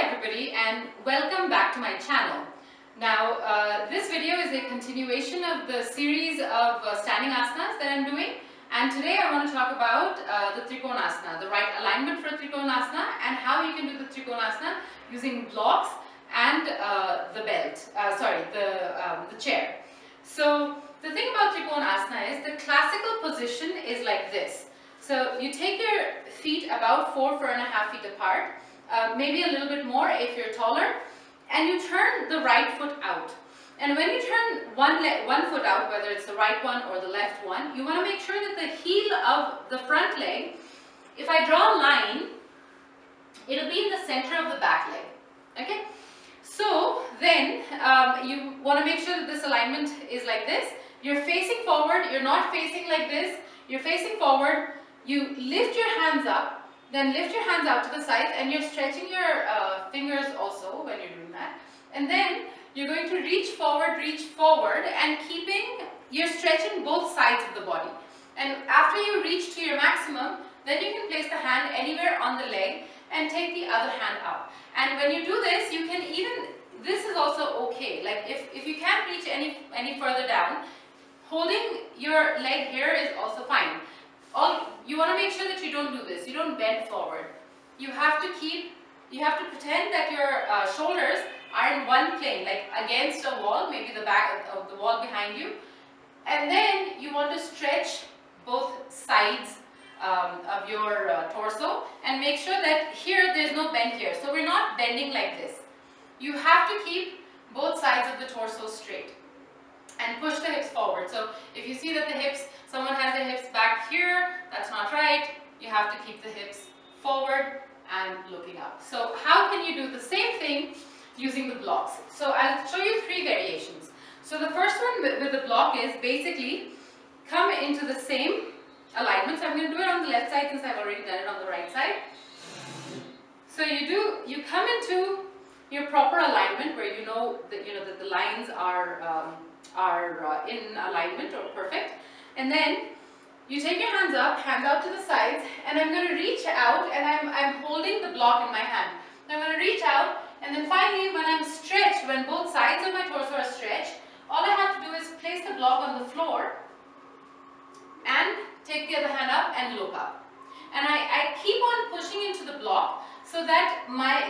everybody and welcome back to my channel. Now this video is a continuation of the series of standing asanas that I'm doing, and today I want to talk about the Trikonasana, the right alignment for Trikonasana, and how you can do the Trikonasana using blocks and the chair. So the thing about Trikonasana is the classical position is like this. So you take your feet about 4.5 feet apart, maybe a little bit more if you're taller, and you turn the right foot out. And when you turn one foot out, whether it's the right one or the left one, you want to make sure that the heel of the front leg, if I draw a line, it'll be in the center of the back leg. Okay? So then you want to make sure that this alignment is like this. You're facing forward, you're not facing like this, you're facing forward, you lift your hands up, then lift your hands out to the sides, and you're stretching your fingers also when you're doing that. And then you're going to reach forward, and you're stretching both sides of the body. And after you reach to your maximum, then you can place the hand anywhere on the leg and take the other hand up. And when you do this, you can this is also okay. Like if you can't reach any further down, holding your leg here is also fine. You want to make sure that you don't do this. You don't bend forward. You have to pretend that your shoulders are in one plane, like against a wall, maybe the back of the wall behind you. And then you want to stretch both sides of your torso and make sure that here there's no bend here. So we're not bending like this. You have to keep both sides of the torso straight and push the hips forward. So if you see that someone has their hips back here, that's not right. You have to keep the hips forward and looking up. So how can you do the same thing using the blocks? So I'll show you 3 variations. So the first one with the block is basically come into the same alignment. So I'm going to do it on the left side since I've already done it on the right side. So you come into your proper alignment where you know that the lines are in alignment or perfect, and then you take your hands out to the sides, and I'm going to reach out, and I'm holding the block in my hand. I'm going to reach out, and then finally when I'm stretched, when both sides of my torso are stretched, all I have to do is place the block on the floor and take the other hand up and look up. And I keep on pushing into the block so that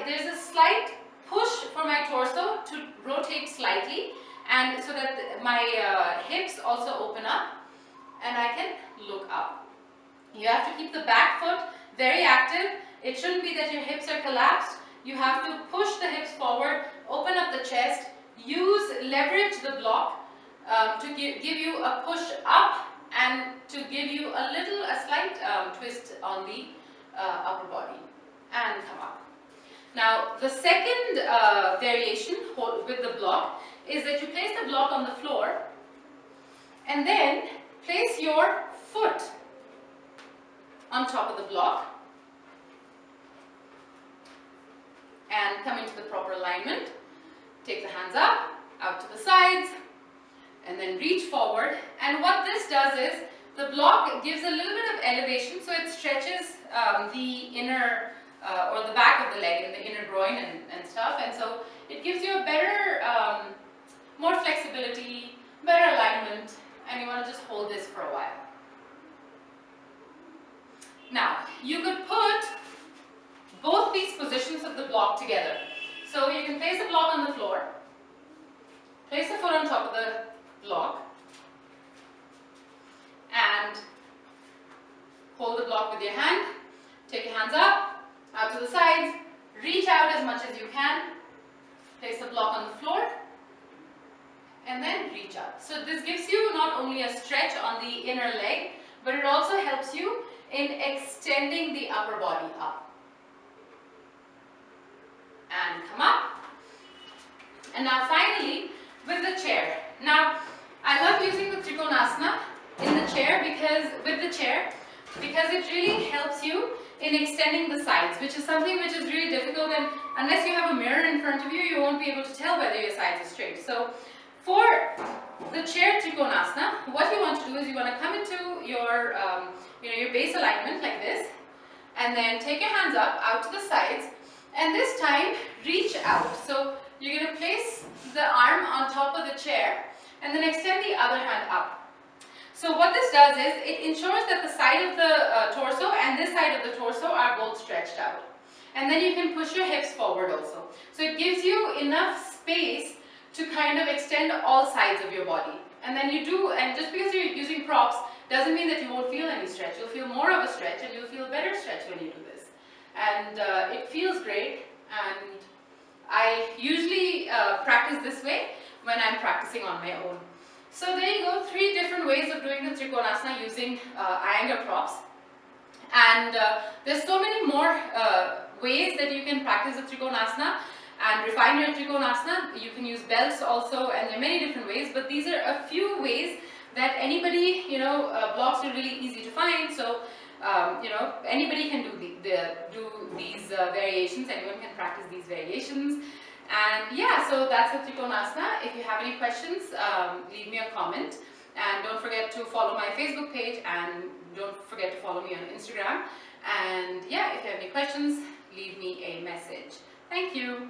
there's a slight push for my torso to rotate slightly, and so that my hips also open up and I can look up. You have to keep the back foot very active. It shouldn't be that your hips are collapsed. You have to push the hips forward, open up the chest, leverage the block to give you a push up and to give you a slight twist on the upper body, and come up. Now the second variation with the block is that you place the block on the floor and then place your foot on top of the block and come into the proper alignment. Take the hands up, out to the sides, and then reach forward. And what this does is the block gives a little bit of elevation, so it stretches the inner or the back of the leg and the inner groin and stuff, and so it gives you a better, more flexibility, better alignment, and you want to just hold this for a while. Now, you could put both these positions of the block together. So you can place the block on the floor, place the foot on top of the block, and hold the block with your hand. Take your hands up, out to the sides, reach out as much as you can, place the block on the floor, and then reach up. So this gives you not only a stretch on the inner leg, but it also helps you in extending the upper body up. And come up. And now finally, with the chair. Now, I love using the Trikonasana in the chair because it really helps you in extending the sides, which is something which is really difficult, and unless you have a mirror in front of you, you won't be able to tell whether your sides are straight. So for the chair Trikonasana, what you want to do is you want to come into your your base alignment like this, and then take your hands up out to the sides, and this time reach out. So you're going to place the arm on top of the chair and then extend the other hand up. So what this does is it ensures that the side of the torso and this side of the torso are both stretched out. And then you can push your hips forward also. So it gives you enough space to kind of extend all sides of your body. And then you do, and just because you're using props doesn't mean that you won't feel any stretch. You'll feel more of a stretch and you'll feel better stretch when you do this. And it feels great, and I usually practice this way when I'm practicing on my own. So there you go, 3 different ways of doing the Trikonasana using Iyengar props. And there's so many more ways that you can practice the Trikonasana and refine your Trikonasana. You can use belts also, and there are many different ways, but these are a few ways that anybody, blocks are really easy to find. So anybody can do these variations. Anyone can practice these variations. And yeah, so that's the Trikonasana. If you have any questions, leave me a comment. And don't forget to follow my Facebook page, and don't forget to follow me on Instagram. And yeah, if you have any questions, leave me a message. Thank you.